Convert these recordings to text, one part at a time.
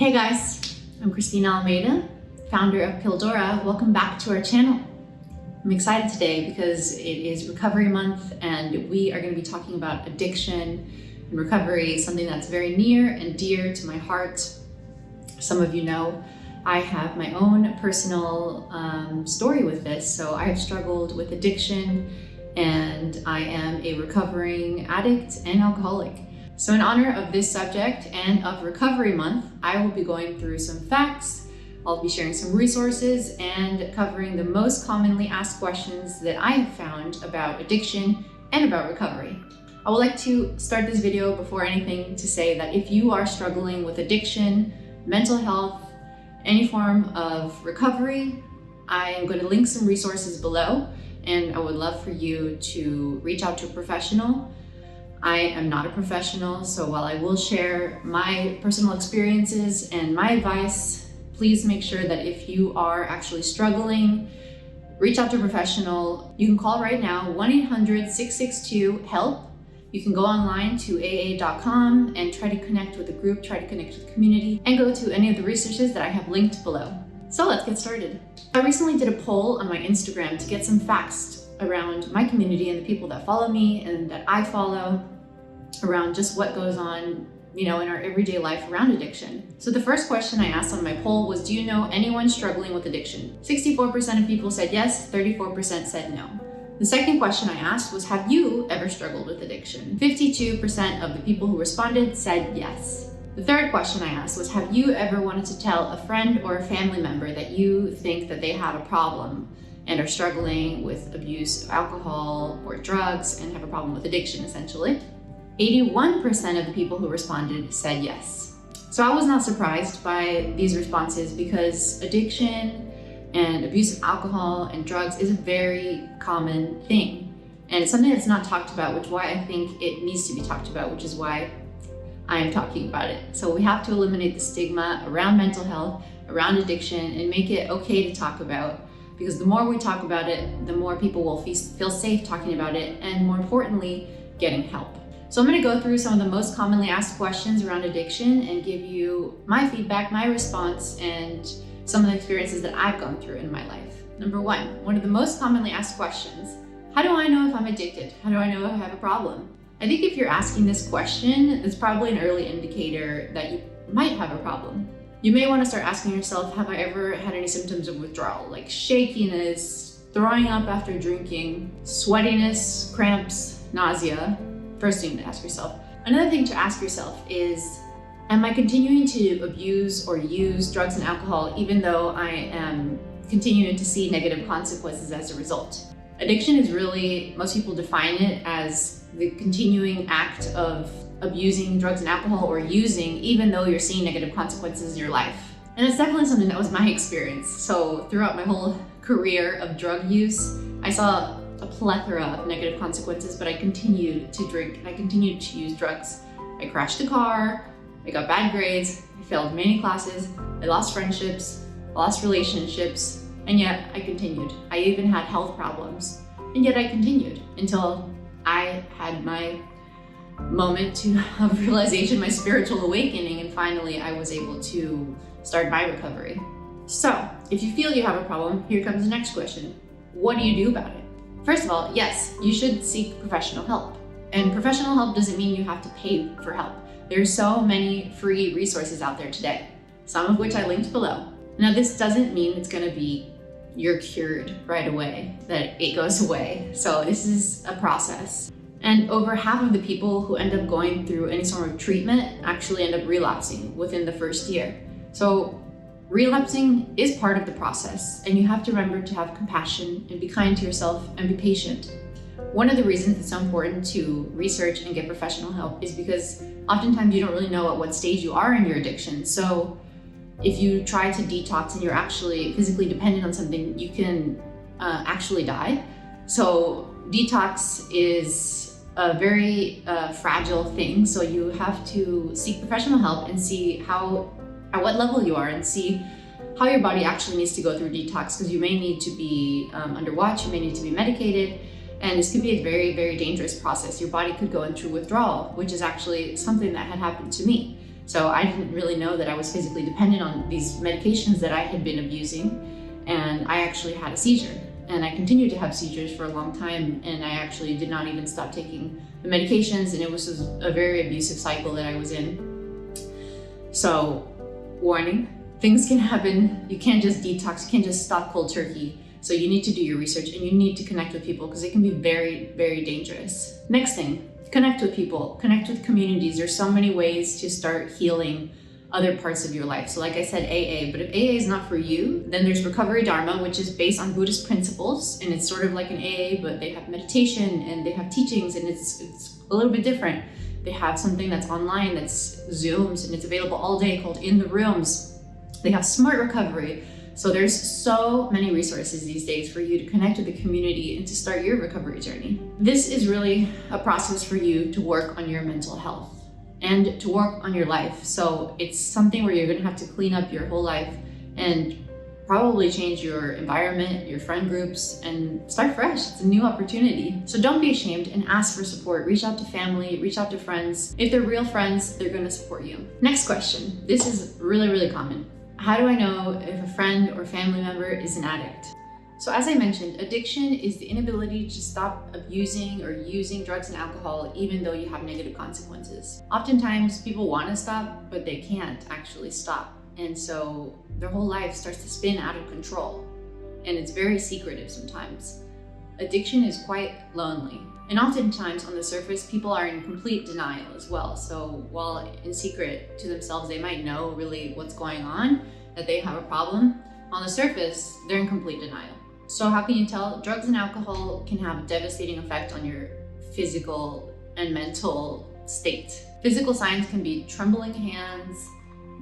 Hey guys, I'm Christina Almeida, founder of Pildora. Welcome back to our channel. I'm excited today because it is recovery month and we are going to be talking about addiction and recovery, something that's very near and dear to my heart. Some of you know I have my own personal story with this. So I have struggled with addiction and I am a recovering addict and alcoholic. So in honor of this subject and of Recovery Month, I will be going through some facts, I'll be sharing some resources, and covering the most commonly asked questions that I have found about addiction and about recovery. I would like to start this video before anything to say that if you are struggling with addiction, mental health, any form of recovery, I am going to link some resources below, and I would love for you to reach out to a professional. I am not a professional, so while I will share my personal experiences and my advice, please make sure that if you are actually struggling, reach out to a professional. You can call right now, 1-800-662-HELP. You can go online to aa.com and try to connect with the group, try to connect with the community, and go to any of the resources that I have linked below. So let's get started. I recently did a poll on my Instagram to get some facts around my community and the people that follow me and that I follow, around just what goes on, in our everyday life around addiction. So the first question I asked on my poll was, do you know anyone struggling with addiction? 64% of people said yes, 34% said no. The second question I asked was, have you ever struggled with addiction? 52% of the people who responded said yes. The third question I asked was, have you ever wanted to tell a friend or a family member that you think that they have a problem and are struggling with abuse of alcohol or drugs and have a problem with addiction, essentially? 81% of the people who responded said yes. So I was not surprised by these responses because addiction and abuse of alcohol and drugs is a very common thing. And it's something that's not talked about, which is why I think it needs to be talked about, which is why I am talking about it. So we have to eliminate the stigma around mental health, around addiction, and make it okay to talk about. Because the more we talk about it, the more people will feel safe talking about it, and more importantly, getting help. So I'm going to go through some of the most commonly asked questions around addiction and give you my feedback, my response, and some of the experiences that I've gone through in my life. Number one of the most commonly asked questions: how do I know if I'm addicted? How do I know if I have a problem? I think if you're asking this question, it's probably an early indicator that you might have a problem. You may want to start asking yourself, have I ever had any symptoms of withdrawal, like shakiness, throwing up after drinking, sweatiness, cramps, nausea? First thing to ask yourself. Another thing to ask yourself is, am I continuing to abuse or use drugs and alcohol even though I am continuing to see negative consequences as a result? Addiction is really, most people define it as the continuing act of abusing drugs and alcohol or using even though you're seeing negative consequences in your life. And it's definitely something that was my experience. So throughout my whole career of drug use, I saw a plethora of negative consequences, but I continued to drink and I continued to use drugs. I crashed a car, I got bad grades, I failed many classes, I lost friendships, I lost relationships, and yet I continued. I even had health problems, and yet I continued until I had my moment of realization, my spiritual awakening, and finally I was able to start my recovery. So if you feel you have a problem, here comes the next question. What do you do about it? First of all, yes, you should seek professional help. And professional help doesn't mean you have to pay for help. There's so many free resources out there today, some of which I linked below. Now, this doesn't mean it's going to be you're cured right away, that it goes away. So this is a process. And over half of the people who end up going through any sort of treatment actually end up relapsing within the first year. So relapsing is part of the process, and you have to remember to have compassion and be kind to yourself and be patient. One of the reasons it's so important to research and get professional help is because oftentimes you don't really know at what stage you are in your addiction. So if you try to detox and you're actually physically dependent on something, you can actually die. So detox is a very fragile thing. So you have to seek professional help and see at what level you are and see how your body actually needs to go through detox, because you may need to be under watch, you may need to be medicated, And this could be a very, very dangerous process. Your body could go into withdrawal, which is actually something that had happened to me. So I didn't really know that I was physically dependent on these medications that I had been abusing, and I actually had a seizure. And I continued to have seizures for a long time, and I actually did not even stop taking the medications, and it was a very abusive cycle that I was in. So, warning, things can happen. You can't just detox, you can't just stop cold turkey. So you need to do your research, and you need to connect with people because it can be very, very dangerous. Next thing, connect with people, connect with communities. There's so many ways to start healing other parts of your life. So like I said, AA, but if AA is not for you, then there's Recovery Dharma, which is based on Buddhist principles, and it's sort of like an AA, but they have meditation and they have teachings, and it's a little bit different. They have something that's online, that's Zooms, and it's available all day, called In the Rooms. They have Smart Recovery. So there's so many resources these days for you to connect with the community and to start your recovery journey. This is really a process for you to work on your mental health and to work on your life. So it's something where you're gonna have to clean up your whole life and probably change your environment, your friend groups, and start fresh. It's a new opportunity. So don't be ashamed and ask for support. Reach out to family, reach out to friends. If they're real friends, they're gonna support you. Next question. This is really, really common. How do I know if a friend or family member is an addict? So as I mentioned, addiction is the inability to stop abusing or using drugs and alcohol even though you have negative consequences. Oftentimes people want to stop, but they can't actually stop. And so their whole life starts to spin out of control. And it's very secretive sometimes. Addiction is quite lonely. And oftentimes on the surface, people are in complete denial as well. So while in secret to themselves, they might know really what's going on, that they have a problem. On the surface, they're in complete denial. So how can you tell? Drugs and alcohol can have a devastating effect on your physical and mental state. Physical signs can be trembling hands,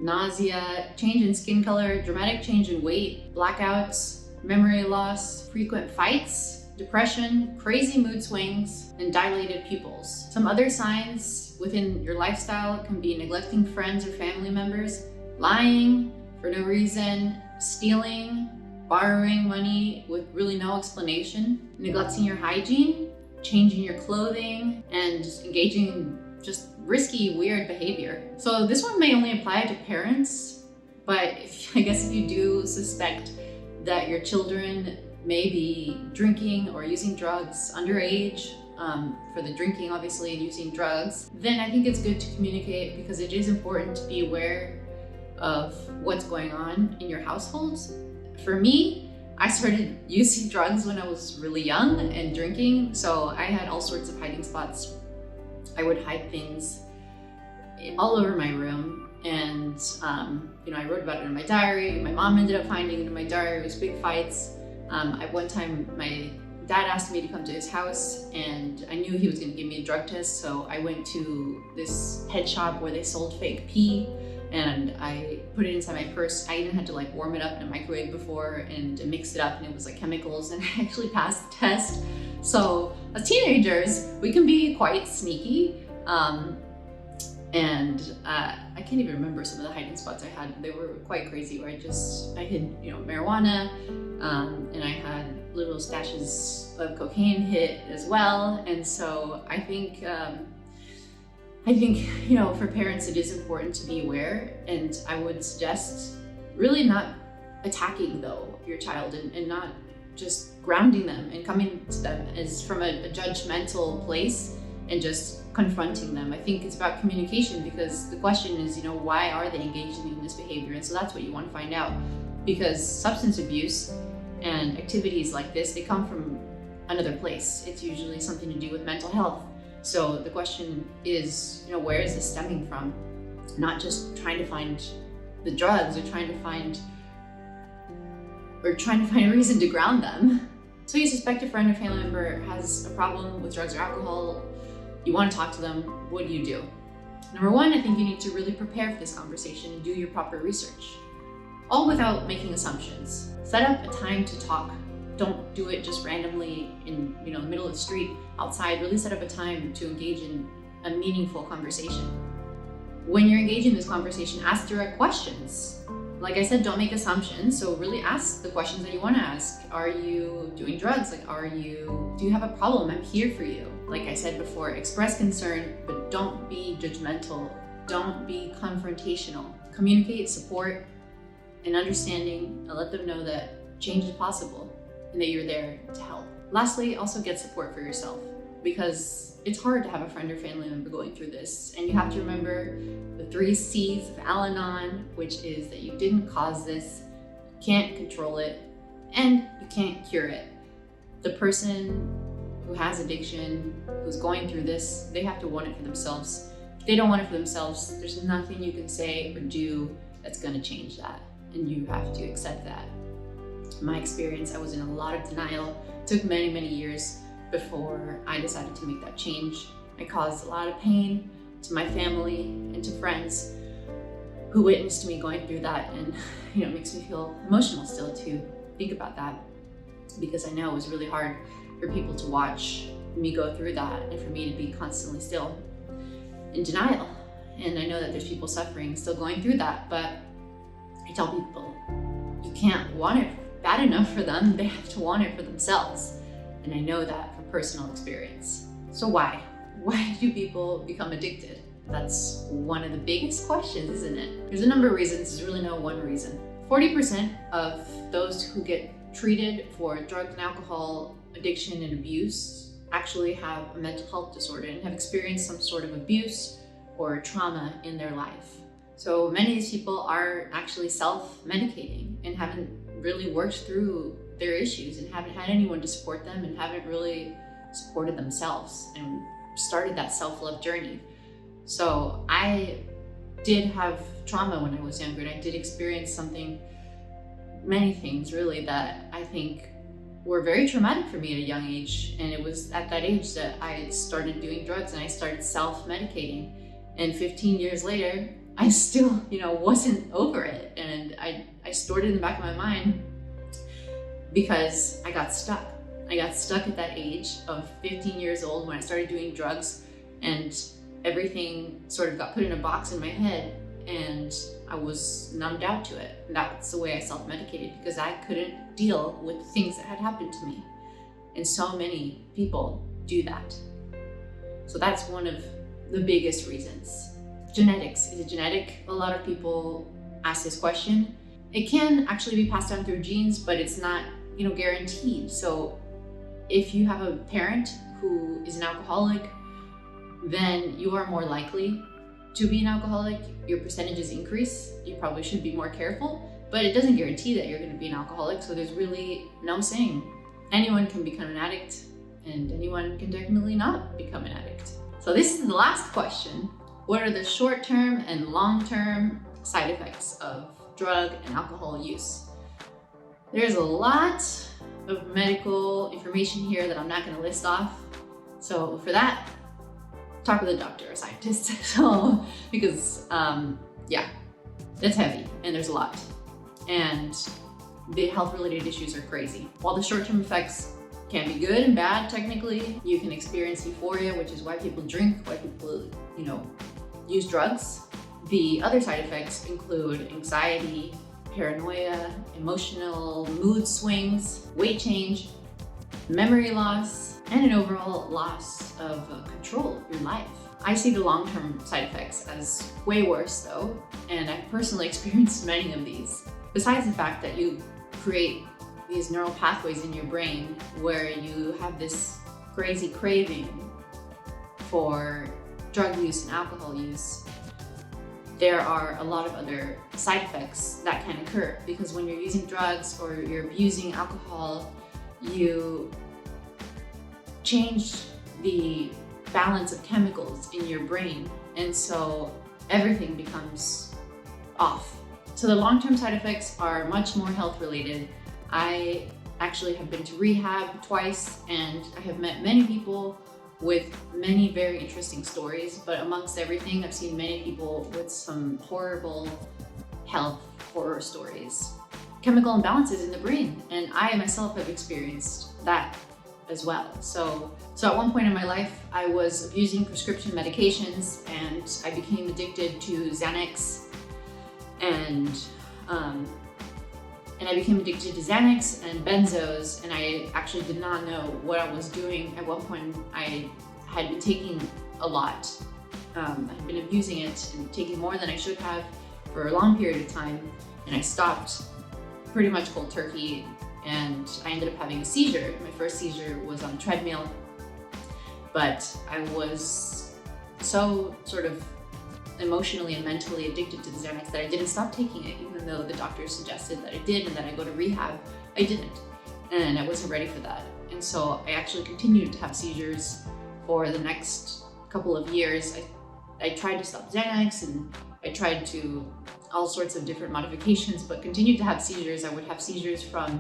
nausea, change in skin color, dramatic change in weight, blackouts, memory loss, frequent fights, depression, crazy mood swings, and dilated pupils. Some other signs within your lifestyle can be neglecting friends or family members, lying for no reason, stealing, borrowing money with really no explanation, neglecting your hygiene, changing your clothing, and just engaging in just risky, weird behavior. So this one may only apply to parents, but I guess if you do suspect that your children may be drinking or using drugs underage, for the drinking obviously and using drugs, then I think it's good to communicate, because it is important to be aware of what's going on in your households. For me, I started using drugs when I was really young and drinking, so I had all sorts of hiding spots. I would hide things all over my room, and I wrote about it in my diary. My mom ended up finding it in my diary. It was big fights. At one time, my dad asked me to come to his house, and I knew he was going to give me a drug test, so I went to this head shop where they sold fake pee, and I put it inside my purse. I even had to warm it up in a microwave before and mix it up, and it was chemicals, and I actually passed the test. So as teenagers, we can be quite sneaky, and I can't even remember some of the hiding spots I had. They were quite crazy, where I hid marijuana, and I had little stashes of cocaine hid as well. And so I think for parents, it is important to be aware, and I would suggest really not attacking your child and not just grounding them and coming to them as from a judgmental place and just confronting them. I think it's about communication, because the question is, why are they engaging in this behavior? And so that's what you want to find out, because substance abuse and activities like this, they come from another place. It's usually something to do with mental health. So the question is, where is this stemming from? Not just trying to find the drugs or trying to find a reason to ground them. So you suspect a friend or family member has a problem with drugs or alcohol. You want to talk to them. What do you do? Number one, I think you need to really prepare for this conversation and do your proper research, all without making assumptions. Set up a time to talk. Don't do it just randomly in the middle of the street, outside. Really set up a time to engage in a meaningful conversation. When you're engaging in this conversation, ask direct questions. Like I said, don't make assumptions. So really ask the questions that you want to ask. Are you doing drugs? Like, do you have a problem? I'm here for you. Like I said before, express concern, but don't be judgmental. Don't be confrontational. Communicate, support, and understanding, and let them know that change is possible and that you're there to help. Lastly, also get support for yourself, because it's hard to have a friend or family member going through this. And you have to remember the 3 C's of Al-Anon, which is that you didn't cause this, you can't control it, and you can't cure it. The person who has addiction, who's going through this, they have to want it for themselves. If they don't want it for themselves, there's nothing you can say or do that's gonna change that. And you have to accept that. In my experience, I was in a lot of denial. It took many, many years before I decided to make that change. I caused a lot of pain to my family and to friends who witnessed me going through that, and it makes me feel emotional still to think about that, because I know it was really hard for people to watch me go through that and for me to be constantly still in denial. And I know that there's people suffering, still going through that, but I tell people, you can't want it bad enough for them, they have to want it for themselves. And I know that from personal experience. So why? Why do people become addicted? That's one of the biggest questions, isn't it? There's a number of reasons, there's really no one reason. 40% of those who get treated for drugs and alcohol addiction and abuse actually have a mental health disorder and have experienced some sort of abuse or trauma in their life. So many of these people are actually self-medicating and haven't really worked through their issues and haven't had anyone to support them and haven't really supported themselves and started that self-love journey. So I did have trauma when I was younger, and I did experience many things really that I think were very traumatic for me at a young age. And it was at that age that I started doing drugs and I started self-medicating. And 15 years later, I still, wasn't over it. And I stored it in the back of my mind because I got stuck. I got stuck at that age of 15 years old when I started doing drugs, and everything sort of got put in a box in my head and I was numbed out to it. And that's the way I self-medicated, because I couldn't deal with the things that had happened to me. And so many people do that. So that's one of the biggest reasons. Genetics. Is it genetic? A lot of people ask this question. It can actually be passed down through genes, but it's not, guaranteed. So if you have a parent who is an alcoholic, then you are more likely to be an alcoholic. Your percentages increase. You probably should be more careful, but it doesn't guarantee that you're going to be an alcoholic. So there's really no saying. Anyone can become an addict, and anyone can definitely not become an addict. So this is the last question. What are the short-term and long-term side effects of drug and alcohol use? There's a lot of medical information here that I'm not going to list off. So for that, talk with a doctor or scientist. Because that's heavy and there's a lot. And the health-related issues are crazy. While the short-term effects can be good and bad, technically, you can experience euphoria, which is why people drink, why people, use drugs. The other side effects include anxiety, paranoia, emotional mood swings, weight change, memory loss, and an overall loss of control of your life. I see the long-term side effects as way worse though, and I've personally experienced many of these. Besides the fact that you create these neural pathways in your brain where you have this crazy craving for drug use and alcohol use, there are a lot of other side effects that can occur, because when you're using drugs or you're abusing alcohol, you change the balance of chemicals in your brain, and so everything becomes off. So the long-term side effects are much more health-related. I actually have been to rehab twice, and I have met many people with many very interesting stories, but amongst everything, I've seen many people with some horrible health horror stories. Chemical imbalances in the brain, and I myself have experienced that as well. So at one point in my life, I was abusing prescription medications and I became addicted to Xanax and And I became addicted to Xanax and benzos, and I actually did not know what I was doing. At one point, I had been taking a lot. I had been abusing it and taking more than I should have for a long period of time, and I stopped pretty much cold turkey, and I ended up having a seizure. My first seizure was on a treadmill, but I was so sort of emotionally and mentally addicted to the Xanax that I didn't stop taking it, even though the doctor suggested that I did and that I go to rehab. I didn't, and I wasn't ready for that. And so I actually continued to have seizures for the next couple of years. I tried to stop Xanax, and I tried to all sorts of different modifications, but continued to have seizures. I would have seizures from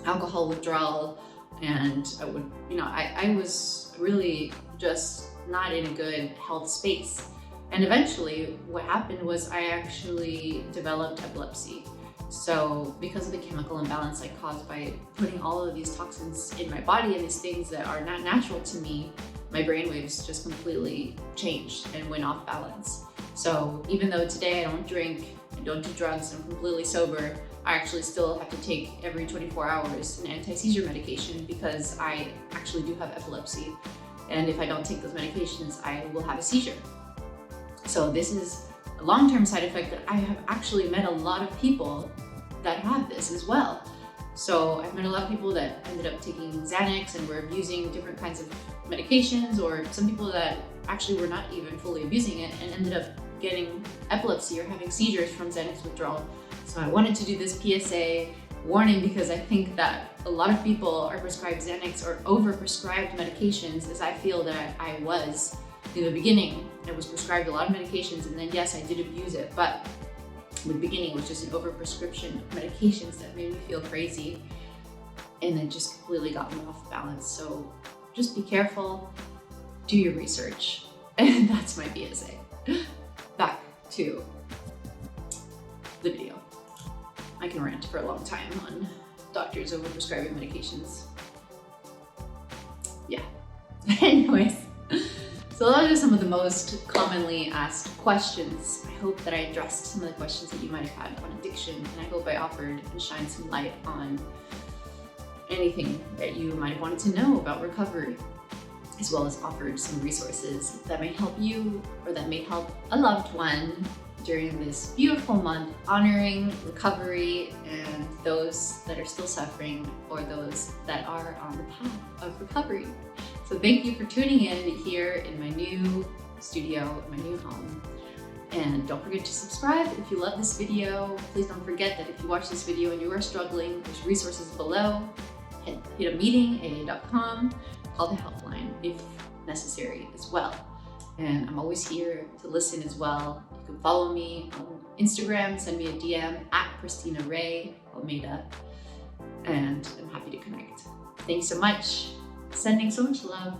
alcohol withdrawal, and I would, I was really just not in a good health space. And eventually what happened was I actually developed epilepsy. So because of the chemical imbalance I caused by putting all of these toxins in my body and these things that are not natural to me, my brainwaves just completely changed and went off balance. So even though today I don't drink, I don't do drugs, I'm completely sober, I actually still have to take every 24 hours an anti-seizure medication because I actually do have epilepsy. And if I don't take those medications, I will have a seizure. So this is a long-term side effect that I have actually met a lot of people that have this as well. So I've met a lot of people that ended up taking Xanax and were abusing different kinds of medications, or some people that actually were not even fully abusing it and ended up getting epilepsy or having seizures from Xanax withdrawal. So I wanted to do this PSA warning because I think that a lot of people are prescribed Xanax or over-prescribed medications, as I feel that I was in the beginning. I was prescribed a lot of medications, and then yes, I did abuse it, but in the beginning it was just an over-prescription of medications that made me feel crazy, and then just completely got me off balance. So just be careful, do your research, and that's my PSA. Back to the video. I can rant for a long time on doctors over-prescribing medications. Yeah. Anyways, so those are some of the most commonly asked questions. I hope that I addressed some of the questions that you might have had on addiction, and I hope I offered and shined some light on anything that you might have wanted to know about recovery, as well as offered some resources that may help you or that may help a loved one during this beautiful month, honoring recovery and those that are still suffering or those that are on the path of recovery. So thank you for tuning in here in my new studio, my new home. And don't forget to subscribe if you love this video. Please don't forget that if you watch this video and you are struggling, there's resources below. Hit a meeting, aa.com, call the helpline if necessary as well. And I'm always here to listen as well. You can follow me on Instagram, send me a DM at Christina Ray Almeida, and I'm happy to connect. Thanks so much. Sending so much love.